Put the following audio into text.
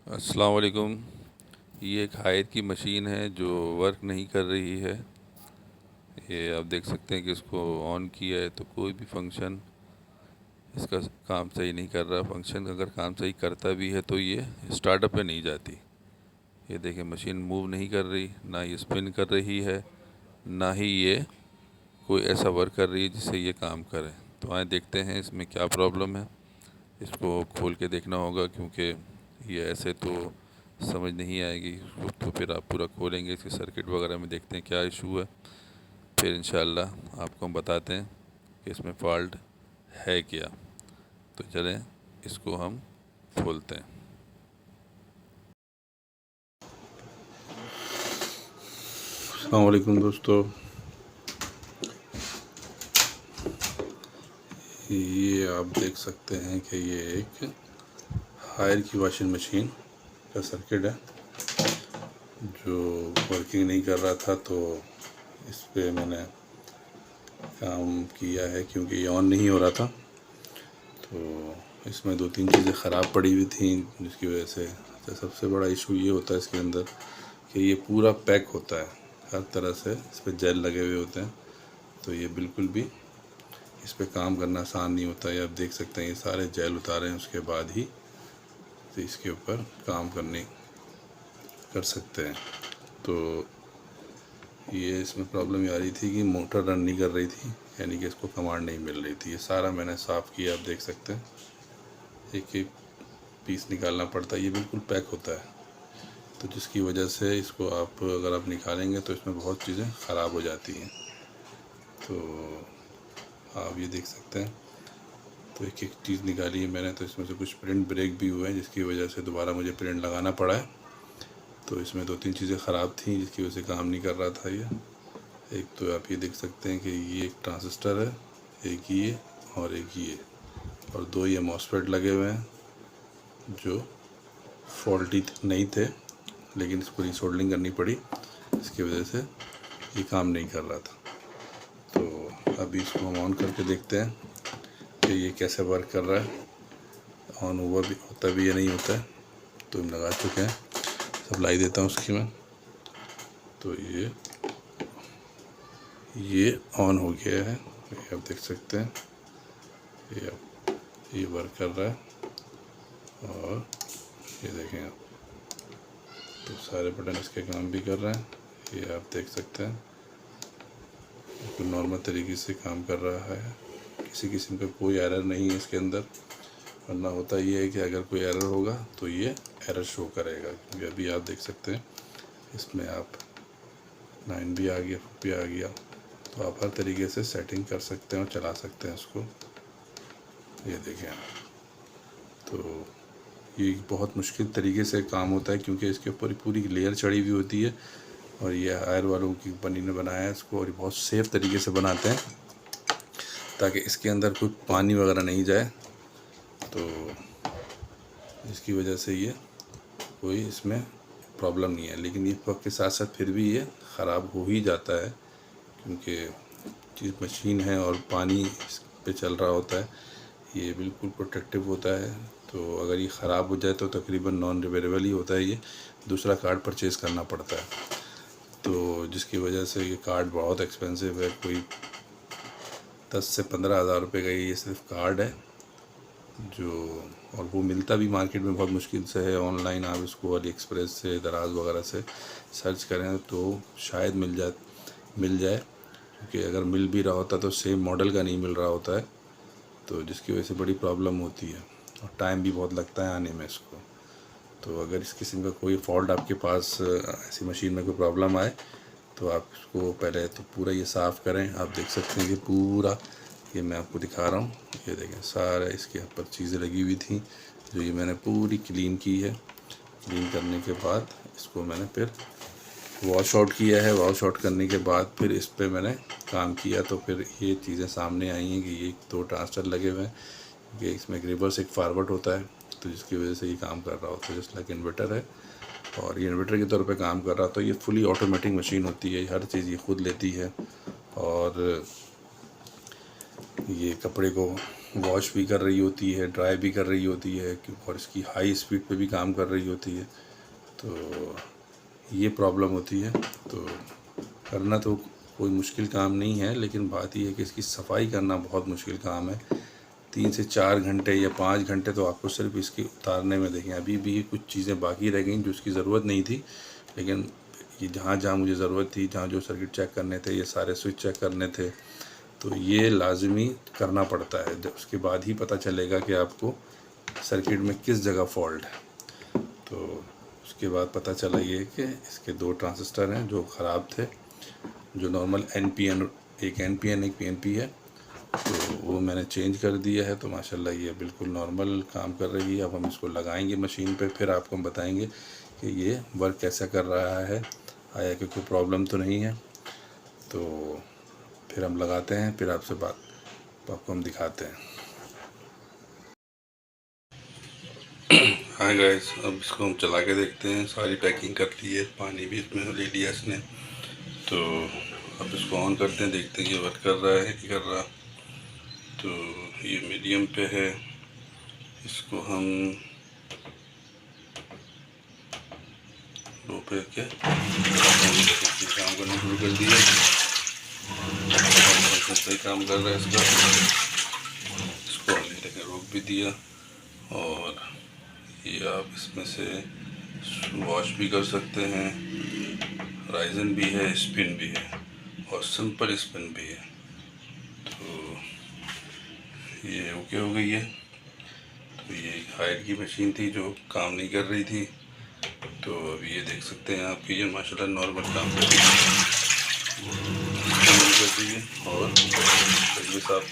अस्सलाम वालेकुम। ये एक हायर की मशीन है जो वर्क नहीं कर रही है। ये आप देख सकते हैं कि इसको ऑन किया है तो कोई भी फंक्शन इसका काम सही नहीं कर रहा। फंक्शन अगर काम सही करता भी है तो ये स्टार्टअप पे नहीं जाती। ये देखिए मशीन मूव नहीं कर रही, ना ये स्पिन कर रही है, ना ही ये कोई ऐसा वर्क कर रही है जिससे ये काम करे। तो आए देखते हैं इसमें क्या प्रॉब्लम है। इसको खोल के देखना होगा क्योंकि ये ऐसे तो समझ नहीं आएगी। तो फिर आप पूरा खोलेंगे, इसके सर्किट वगैरह में देखते हैं क्या इशू है, फिर इंशाल्लाह आपको हम बताते हैं कि इसमें फ़ॉल्ट है क्या। तो चलें इसको हम खोलते हैं। अस्सलाम वालेकुम दोस्तों, ये आप देख सकते हैं कि ये एक हायर की वॉशिंग मशीन का सर्किट है जो वर्किंग नहीं कर रहा था। तो इस पे मैंने काम किया है क्योंकि ये ऑन नहीं हो रहा था। तो इसमें दो तीन चीज़ें ख़राब पड़ी हुई थी जिसकी वजह से तो सबसे बड़ा इशू ये होता है इसके अंदर कि ये पूरा पैक होता है, हर तरह से इस पर जेल लगे हुए होते हैं। तो ये बिल्कुल भी इस पे काम करना आसान नहीं होता है। आप देख सकते हैं ये सारे जेल उतारे हैं उसके बाद ही तो इसके ऊपर काम कर सकते हैं। तो ये इसमें प्रॉब्लम ये आ रही थी कि मोटर रन नहीं कर रही थी, यानी कि इसको कमांड नहीं मिल रही थी। ये सारा मैंने साफ़ किया, आप देख सकते हैं एक एक पीस निकालना पड़ता है। ये बिल्कुल पैक होता है तो जिसकी वजह से इसको अगर आप निकालेंगे तो इसमें बहुत चीज़ें ख़राब हो जाती हैं। तो आप ये देख सकते हैं, तो एक एक चीज़ निकाली है मैंने। तो इसमें से कुछ प्रिंट ब्रेक भी हुए हैं जिसकी वजह से दोबारा मुझे प्रिंट लगाना पड़ा है। तो इसमें दो तीन चीज़ें ख़राब थी जिसकी वजह से काम नहीं कर रहा था ये। एक तो आप ये देख सकते हैं कि ये एक ट्रांजिस्टर है, एक ये और एक ये, और दो ये मॉसफेट लगे हुए हैं जो फॉल्टी नहीं थे, लेकिन इसको रिसोल्डरिंग करनी पड़ी। इसकी वजह से ये काम नहीं कर रहा था। तो अभी इसको हम ऑन करके देखते हैं कि ये कैसे वर्क कर रहा है। ऑन ओवर भी होता भी या नहीं होता है। तो हम लगा चुके हैं, सप्लाई देता हूँ उसकी मैं। तो ये ऑन हो गया है, ये आप देख सकते हैं। ये वर्क कर रहा है और ये देखें आप, तो सारे बटन इसके काम भी कर रहे हैं। ये आप देख सकते हैं बिल्कुल नॉर्मल तरीके से काम कर रहा है। किसी किस्म का कोई एरर नहीं है इसके अंदर। वरना होता ये है कि अगर कोई एरर होगा तो ये एरर शो करेगा। क्योंकि अभी आप देख सकते हैं इसमें आप 9 भी आ गया, 4 भी आ गया। तो आप हर तरीके से सेटिंग कर सकते हैं और चला सकते हैं इसको। ये देखें आप, तो ये बहुत मुश्किल तरीके से काम होता है क्योंकि इसके ऊपर पूरी लेयर चढ़ी हुई होती है। और ये हायर वालों की कंपनी ने बनाया है इसको, और बहुत सेफ़ तरीके से बनाते हैं ताकि इसके अंदर कोई पानी वगैरह नहीं जाए। तो इसकी वजह से ये कोई इसमें प्रॉब्लम नहीं है। लेकिन ये वक्त के साथ साथ फिर भी ये ख़राब हो ही जाता है क्योंकि चीज़ मशीन है और पानी इस पे चल रहा होता है। ये बिल्कुल प्रोटेक्टिव होता है। तो अगर ये ख़राब हो जाए तो तकरीबन नॉन रिपेरेबल ही होता है। ये दूसरा कार्ड परचेज़ करना पड़ता है। तो जिसकी वजह से ये कार्ड बहुत एक्सपेंसिव है। कोई 10 से 15 हज़ार रुपये का ये सिर्फ कार्ड है जो, और वो मिलता भी मार्केट में बहुत मुश्किल से है। ऑनलाइन आप इसको अली एक्सप्रेस से, दराज वगैरह से सर्च करें तो शायद मिल जाए। क्योंकि अगर मिल भी रहा होता तो सेम मॉडल का नहीं मिल रहा होता है। तो जिसकी वजह से बड़ी प्रॉब्लम होती है और टाइम भी बहुत लगता है आने में इसको। तो अगर इस किस्म का कोई फॉल्ट आपके पास ऐसी मशीन में कोई प्रॉब्लम आए तो आप इसको पहले तो पूरा ये साफ़ करें। आप देख सकते हैं कि पूरा, ये मैं आपको दिखा रहा हूँ, ये देखें सारा इसके ऊपर चीज़ें लगी हुई थी जो ये मैंने पूरी क्लीन की है। क्लीन करने के बाद इसको मैंने फिर वॉश आउट किया है। वॉश आउट करने के बाद फिर इस पे मैंने काम किया तो फिर ये चीज़ें सामने आई हैं कि ये 2 ट्रांजिस्टर लगे हुए हैं कि इसमें एक रिवर्स एक फारवर्ड होता है। तो जिसकी वजह से ये काम कर रहा होता है जस्ट लाइक इन्वर्टर है, और ये इन्वर्टर के तौर पे काम कर रहा। तो ये फुली ऑटोमेटिक मशीन होती है, हर चीज़ ये खुद लेती है। और ये कपड़े को वॉश भी कर रही होती है, ड्राई भी कर रही होती है, और इसकी हाई स्पीड पे भी काम कर रही होती है। तो ये प्रॉब्लम होती है। तो करना तो कोई मुश्किल काम नहीं है, लेकिन बात ये है कि इसकी सफाई करना बहुत मुश्किल काम है। 3 से 4 घंटे या 5 घंटे तो आपको सिर्फ इसके उतारने में देखें। अभी भी कुछ चीज़ें बाकी रह गई जो उसकी ज़रूरत नहीं थी, लेकिन ये जहाँ जहाँ मुझे ज़रूरत थी, जहाँ जो सर्किट चेक करने थे, ये सारे स्विच चेक करने थे, तो ये लाजमी करना पड़ता है। जब उसके बाद ही पता चलेगा कि आपको सर्किट में किस जगह फॉल्ट है। तो उसके बाद पता चला ये कि इसके 2 ट्रांजिस्टर हैं जो ख़राब थे, जो नॉर्मल NPN, एक NPN एक PNP है, तो वो मैंने चेंज कर दिया है। तो माशाल्लाह ये बिल्कुल नॉर्मल काम कर रही है। अब हम इसको लगाएंगे मशीन पे, फिर आपको हम बताएंगे कि ये वर्क कैसा कर रहा है, आया कि कोई प्रॉब्लम तो नहीं है। तो फिर हम लगाते हैं, फिर आपको हम दिखाते हैं। हाँ गाइस, अब इसको हम चला के देखते हैं। सारी पैकिंग कर ली है, पानी भी इसमें ले लिया इसने। तो अब इसको ऑन करते हैं, देखते हैं ये वर्क कर रहा है कि कर रहा। तो ये मीडियम पे है, इसको हम लो पे के काम करना शुरू कर दिया। सही काम कर रहा है इसका। इसको हमने लेकर रोक भी दिया, और ये आप इसमें से वॉश भी कर सकते हैं। राइजन भी है, स्पिन भी है, और सिंपल स्पिन भी है। तो ये ओके हो गई है। तो ये एक हाइट की मशीन थी जो काम नहीं कर रही थी। तो अभी ये देख सकते हैं आप कि ये माशाल्लाह नॉर्मल काम कर रही है, और भी साफ